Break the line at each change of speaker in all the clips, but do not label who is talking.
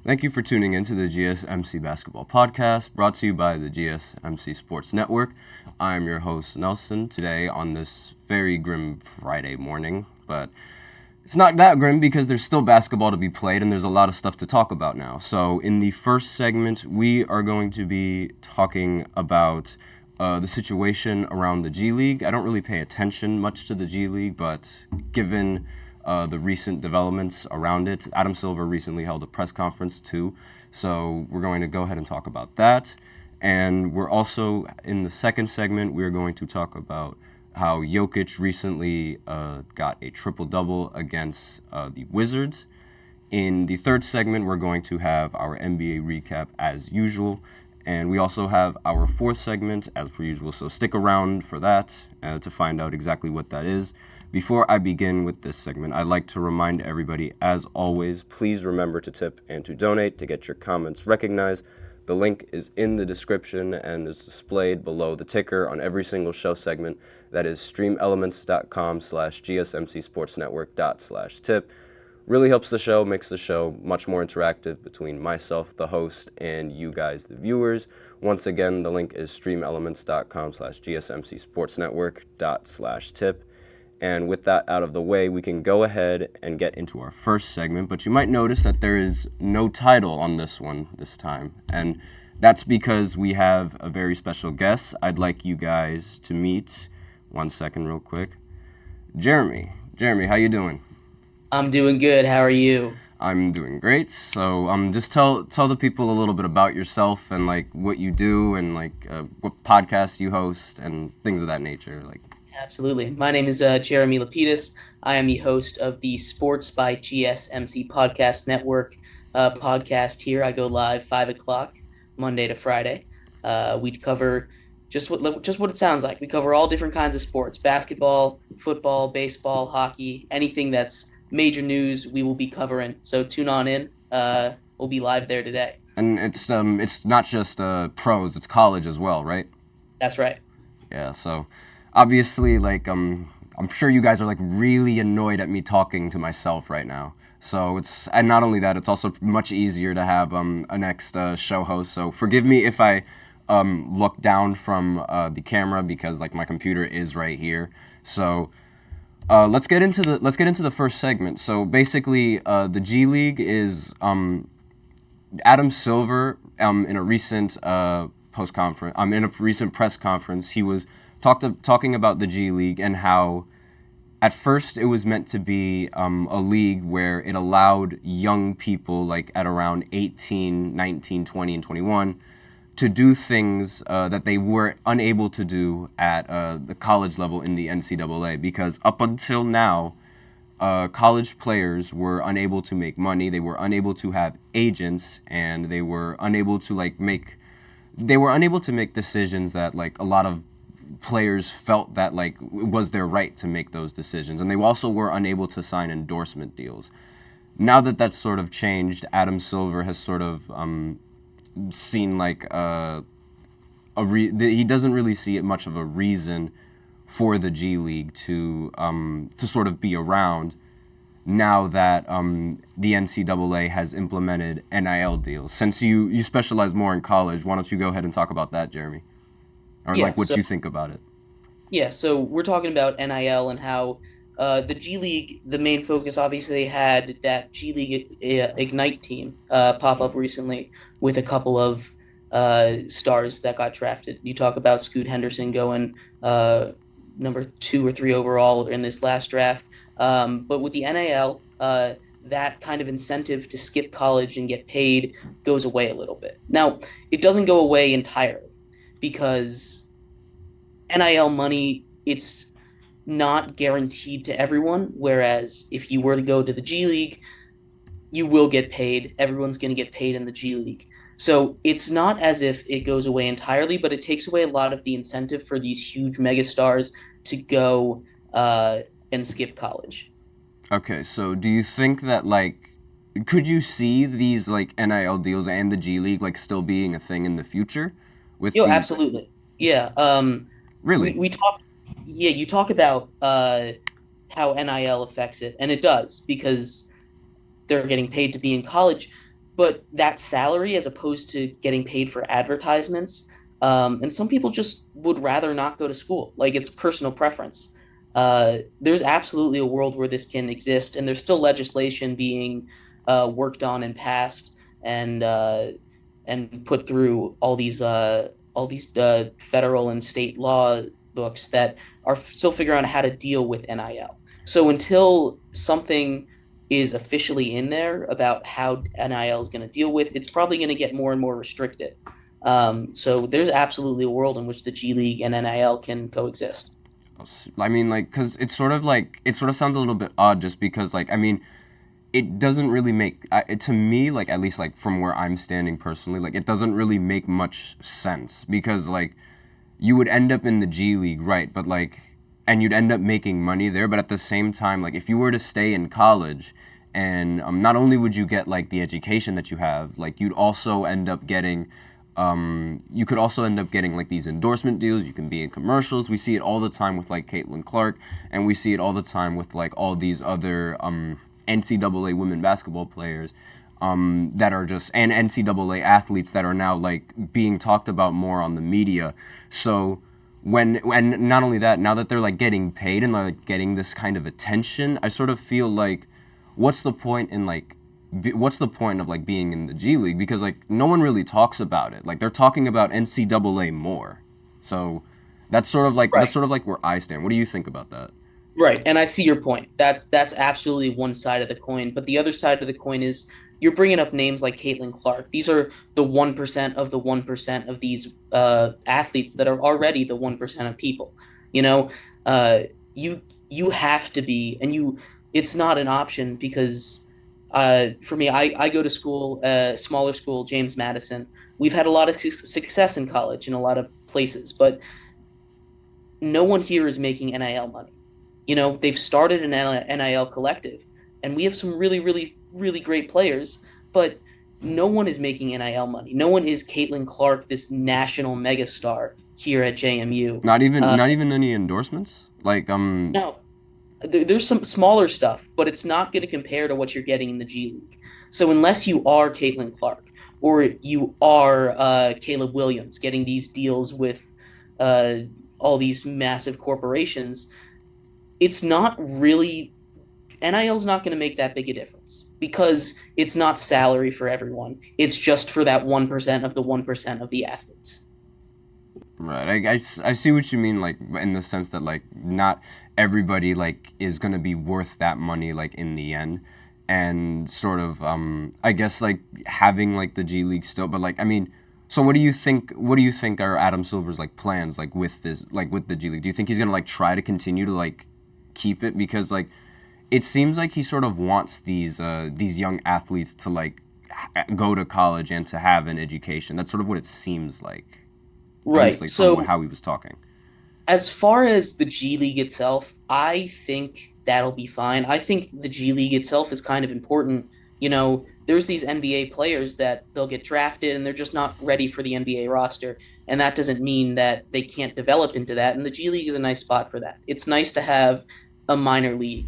Thank you for tuning in to the GSMC Basketball Podcast, brought to you by the GSMC Sports Network. I'm your host, Nelson, today on this very grim Friday morning, but it's not that grim because there's still basketball to be played and there's a lot of stuff to talk about now. So in the first segment, we are going to be talking about the situation around the G League. I don't really pay attention much to the G League, but given the recent developments around it, Adam Silver recently held a press conference too, so we're going to go ahead and talk about that. And we're also, in the second segment, we're going to talk about how Jokic recently got a triple-double against the Wizards. In the third segment, we're going to have our NBA recap as usual. And we also have our fourth segment as per usual, so stick around for that to find out exactly what that is. Before I begin with this segment, I'd like to remind everybody, as always, please remember to tip and to donate to get your comments recognized. The link is in the description and is displayed below the ticker on every single show segment. That is streamelements.com/gsmcsportsnetwork./tip. Really helps the show, makes the show much more interactive between myself, the host, and you guys, the viewers. Once again, the link is streamelements.com/gsmcsportsnetwork./tip. And with that out of the way, we can go ahead and get into our first segment. But you might notice that there is no title on this one this time. And that's because we have a very special guest. I'd like you guys to meet, one second real quick, Jeremy. Jeremy, how you doing?
I'm doing good. How are you?
I'm doing great. So just tell the people a little bit about yourself and like what you do and like what podcast you host and things of that nature. Like.
Absolutely. My name is Jeremy Lapidus. I am the host of the Sports by GSMC Podcast Network podcast here. I go live 5 o'clock Monday to Friday. We cover just what it sounds like. We cover all different kinds of sports: basketball, football, baseball, hockey, anything that's major news we will be covering. So tune on in. We'll be live there today.
And it's not just pros; it's college as well, right?
That's right.
Yeah. So. Obviously, like, I'm sure you guys are, like, really annoyed at me talking to myself right now. So and not only that, it's also much easier to have a next show host. So forgive me if I look down from the camera because, like, my computer is right here. So let's get into the first segment. So basically, the G League is Adam Silver in a recent in a recent press conference, he was talking about the G League and how at first it was meant to be a league where it allowed young people like at around 18, 19, 20, and 21 to do things that they were unable to do at the college level in the NCAA, because up until now, college players were unable to make money, they were unable to have agents, and they were unable to make decisions that like a lot of players felt that like it was their right to make those decisions, and they also were unable to sign endorsement deals. Now that that's sort of changed, Adam Silver has sort of seen like he doesn't really see it much of a reason for the G League to sort of be around now that the NCAA has implemented NIL deals. Since you specialize more in college, why don't you go ahead and talk about that, Jeremy? Or like what you think about it.
Yeah, so we're talking about NIL and how the G League, the main focus obviously had that G League Ignite team pop up recently with a couple of stars that got drafted. You talk about Scoot Henderson going number 2 or 3 overall in this last draft. But with the NIL, that kind of incentive to skip college and get paid goes away a little bit. Now, it doesn't go away entirely, because NIL money, it's not guaranteed to everyone, whereas if you were to go to the G League, you will get paid. Everyone's going to get paid in the G League. So it's not as if it goes away entirely, but it takes away a lot of the incentive for these huge megastars to go and skip college.
Okay, so do you think that, like, could you see these, like, NIL deals and the G League, like, still being a thing in the future?
Absolutely. Yeah.
Really?
We talk. Yeah, you talk about how NIL affects it, and it does, because they're getting paid to be in college. but that salary as opposed to getting paid for advertisements. And some people just would rather not go to school. Like it's personal preference. There's absolutely a world where this can exist, and there's still legislation being worked on and passed and put through all these federal and state law books that are still figuring out how to deal with NIL. So until something is officially in there about how NIL is going to deal with, it's probably going to get more and more restricted. So there's absolutely a world in which the G League and NIL can coexist.
I mean, like, because it's sort of like, it sort of sounds a little bit odd just because, like, I mean, it doesn't really make, to me, like, at least, like, from where I'm standing personally, like, it doesn't really make much sense because, like, you would end up in the G League, right, but, like, and you'd end up making money there, but at the same time, like, if you were to stay in college and not only would you get, like, the education that you have, like, you'd also end up getting you could also end up getting like these endorsement deals. You can be in commercials. We see it all the time with like Caitlin Clark, and we see it all the time with like all these other NCAA women basketball players that are just, and NCAA athletes that are now like being talked about more on the media. So and not only that, now that they're like getting paid and like getting this kind of attention, I sort of feel like what's the point in like what's the point of like being in the G League, because like no one really talks about it. Like they're talking about NCAA more. So that's sort of like
Right.
that's sort of like where I stand. What do you think about that?
Right, and I see your point. That's absolutely one side of the coin, but the other side of the coin is you're bringing up names like Caitlin Clark. These are the 1% of the 1% of these athletes that are already the 1% of people. You know, uh, you you have to be, and you. It's not an option because for me, I go to school, smaller school, James Madison. We've had a lot of success in college in a lot of places, but no one here is making NIL money. They've started an NIL collective, and we have some really, really, really great players, but no one is making NIL money. No one is Caitlin Clark, this national megastar here at JMU.
Not even any endorsements? Like
No, there's some smaller stuff, but it's not going to compare to what you're getting in the G League. So unless you are Caitlin Clark or you are Caleb Williams getting these deals with uh, all these massive corporations, it's not really NIL's not going to make that big a difference because it's not salary for everyone. It's just for that 1% of the 1% of the athletes.
Right. I see what you mean, like in the sense that like not everybody like is gonna be worth that money like in the end, and sort of I guess like having like the G League still, but like I mean, so what do you think? What do you think are Adam Silver's like plans like with this like with the G League? Do you think he's gonna like try to continue to like keep it, because like it seems like he sort of wants these young athletes to like go to college and to have an education. That's sort of what it seems like, at least
Right.
like from
So
how he was talking.
as far as the G League itself, I think that'll be fine. I think the G League itself is kind of important. There's these NBA players that they'll get drafted and they're just not ready for the NBA roster. And that doesn't mean that they can't develop into that. And the G League is a nice spot for that. It's nice to have a minor league,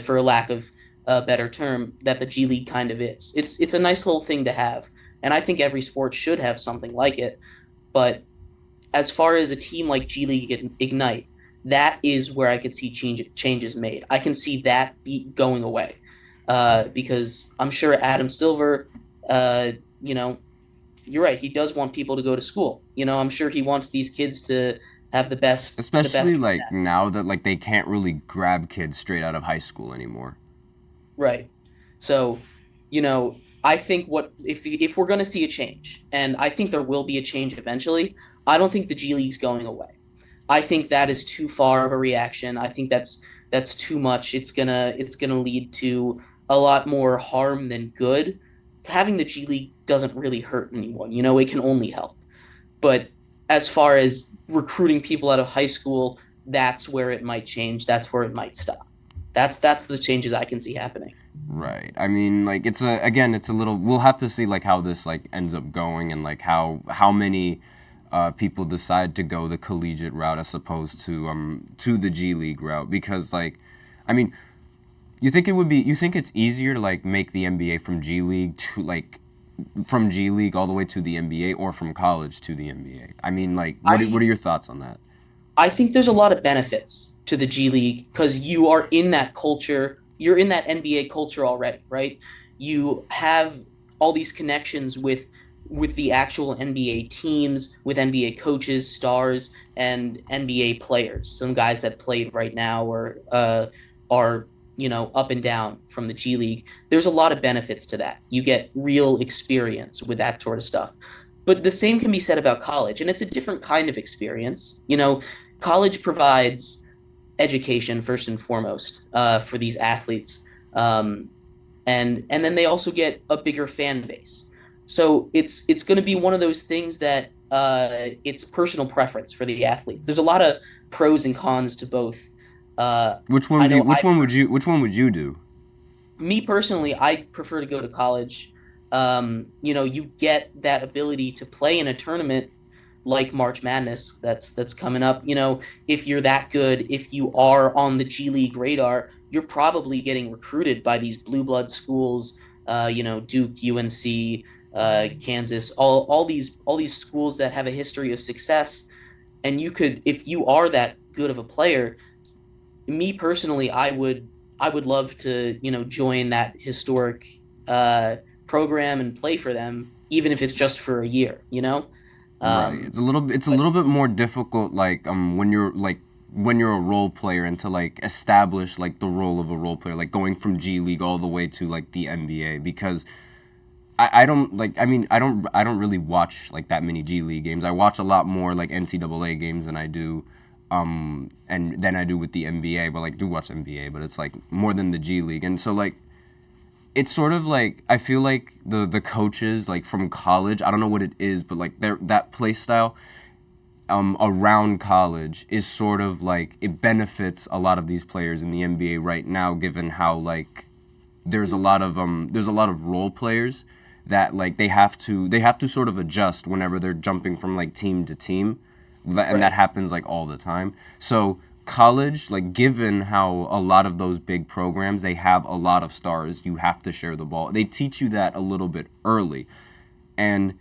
for lack of a better term, that the G League kind of is. It's a nice little thing to have. And I think every sport should have something like it. But as far as a team like G League Ignite, that is where I could see changes made. I can see that going away because I'm sure Adam Silver, uh, you know, you're right. He does want people to go to school. I'm sure he wants these kids to have the best
Especially
for
like
that.
now that like they can't really grab kids straight out of high school anymore.
Right. So, I think what if we're going to see a change, and I think there will be a change eventually. I don't think the G League's going away. I think that is too far of a reaction. I think that's too much. It's gonna lead to a lot more harm than good. Having the G League doesn't really hurt anyone. It can only help. But as far as recruiting people out of high school, that's where it might change. That's where it might stop. That's the changes I can see happening.
Right. I mean, like it's a again, it's a little. We'll have to see like how this like ends up going, and like how many people decide to go the collegiate route as opposed to the G League route, because like, I mean, You think it's easier to like make the NBA from G League to like from G League all the way to the NBA, or from college to the NBA? I mean, like, what are
I
your thoughts on that?
I think there's a lot of benefits to the G League because you are in that culture. You're in that NBA culture already, right? You have all these connections with the actual NBA teams, with NBA coaches, stars, and NBA players. Some guys that played right now or are up and down from the G League. There's a lot of benefits to that. You get real experience with that sort of stuff. But the same can be said about college, and it's a different kind of experience. College provides education first and foremost for these athletes, um, and then they also get a bigger fan base. So it's going to be one of those things that it's personal preference for the athletes. There's a lot of pros and cons to both. I know
Which one would you do?
me personally, I prefer to go to college. You get that ability to play in a tournament like March Madness that's coming up. If you're that good, if you are on the G League radar, you're probably getting recruited by these blue blood schools. Duke, UNC, Kansas, all these schools that have a history of success. And you could, if you are that good of a player, me personally, I would love to join that historic uh, program and play for them, even if it's just for a year.
Right.
Um,
It's a
but
little bit more difficult like when you're a role player, and to like establish like the role of a role player, like going from G League all the way to like the NBA, because I don't like, I mean, I don't really watch like that many G League games. I watch a lot more like NCAA games than I do and than I do with the NBA, but like do watch NBA, but it's like more than the G League. And so like it's sort of like, I feel like the coaches like from college, I don't know what it is, but like their that play style around college is sort of like, it benefits a lot of these players in the NBA right now, given how like there's a lot of role players that like they have to sort of adjust whenever they're jumping from like team to team, and that
right,
happens like all the time. So college, like, given how a lot of those big programs, they have a lot of stars, you have to share the ball. They teach you that a little bit early. And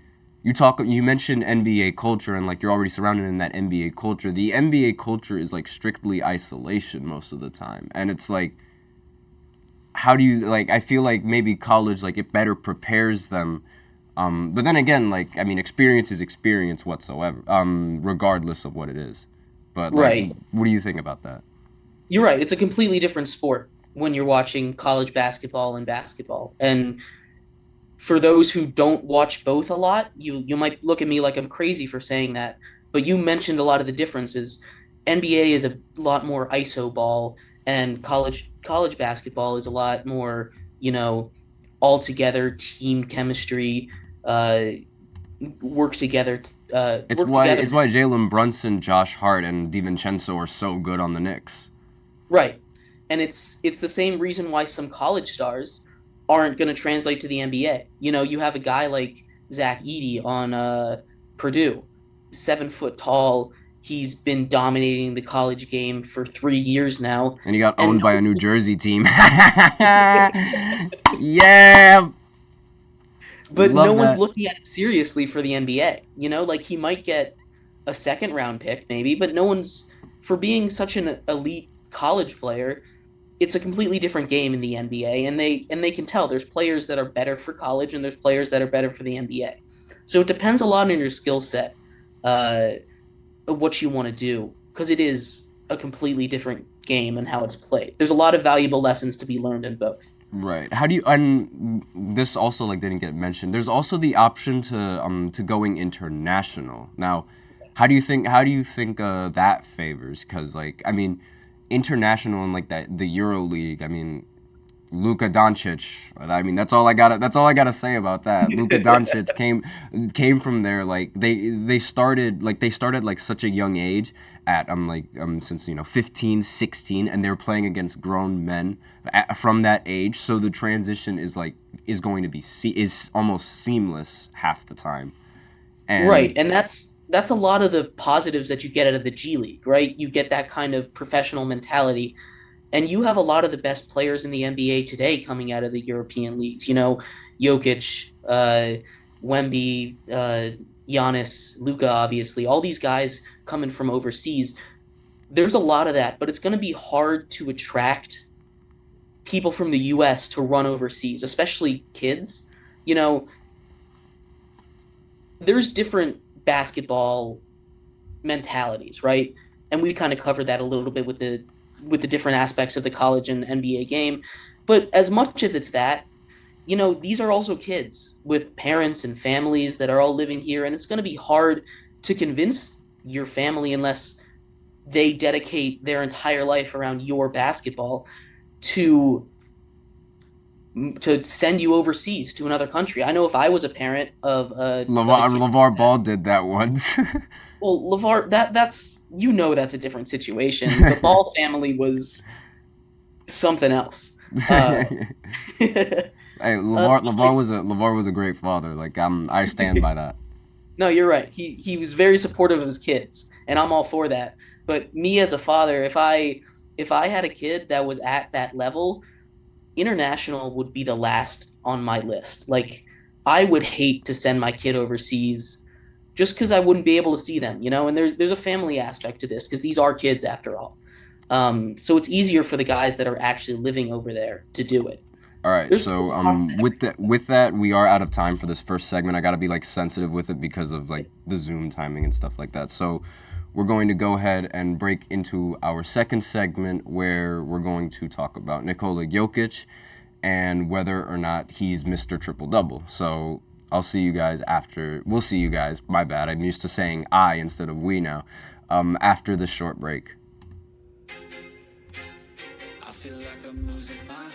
you mentioned NBA culture, and like you're already surrounded in that NBA culture. The NBA culture is like strictly isolation most of the time. And it's like, how do you, like, I feel like maybe college, like, it better prepares them. But then again, like, I mean, experience is experience whatsoever, regardless of what it is. But like,
right.
what do you think about that?
You're right. It's a completely different sport when you're watching college basketball and basketball. And for those who don't watch both a lot, you might look at me like I'm crazy for saying that. But you mentioned a lot of the differences. NBA is a lot more ISO ball, and college basketball is a lot more, all together team chemistry, uh, work together.
It's why Jalen Brunson, Josh Hart, and DiVincenzo are so good on the Knicks.
Right. And it's the same reason why some college stars aren't going to translate to the NBA. You have a guy like Zach Edey on Purdue, 7 foot tall. He's been dominating the college game for 3 years now,
And he got
and
owned
no
by a
one's
New Jersey team. Yeah,
but no
love
one's
that.
looking at him seriously for the NBA. Like he might get a second round pick maybe, but no one's for being such an elite college player. It's a completely different game in the NBA, and they can tell there's players that are better for college and there's players that are better for the NBA. So it depends a lot on your skill set, uh, what you want to do, because it is a completely different game and how it's played. There's a lot of valuable lessons to be learned in both.
Right. How do you, and this also like didn't get mentioned. There's also the option to going international. Now, how do you think that favors? Because like, I mean, international and like that, the Euro League. I mean, Luka Doncic. I mean, that's all I gotta say about that. Luka Doncic came from there. Like they started like such a young age at since 15, 16, and they're playing against grown men from that age. So the transition is going to be is almost seamless half the time.
Right,
And
and that's a lot of the positives that you get out of the G League, right? You get that kind of professional mentality, And you have a lot of the best players in the NBA today coming out of the European leagues. You know, Jokic, Wemby, Giannis, Luka, obviously, all these guys coming from overseas. There's a lot of that, but it's going to be hard to attract people from the US to run overseas, especially kids. You know, there's different basketball mentalities, right? And we kind of covered that a little bit with the different aspects of the college and NBA game. But as much as it's that, you know, these are also kids with parents and families that are all living here, and it's going to be hard to convince your family unless they dedicate their entire life around your basketball to send you overseas to another country. I know if I was a parent of a kid,
LeVar Ball did that once.
well, LeVar, that's you know that's a different situation. The Ball family was something else.
Hey, LeVar was a great father. Like I stand by that.
No, you're right. He was very supportive of his kids, and I'm all for that. But me as a father, if I had a kid that was at that level, international would be the last on my list. Like I would hate to send my kid overseas just because I wouldn't be able to see them, you know. And there's a family aspect to this because these are kids after all. So it's easier for the guys that are actually living over there to do it.
All right,
There's
so
lots of
with that we are out of time for this first segment. I got to be like sensitive with it because of like the Zoom timing and stuff like that. So we're going to go ahead and break into our second segment where we're going to talk about Nikola Jokic and whether or not he's Mr. Triple Double. So I'll see you guys after. We'll see you guys. My bad. I'm used to saying I instead of we now. After this short break.
I feel like I'm losing my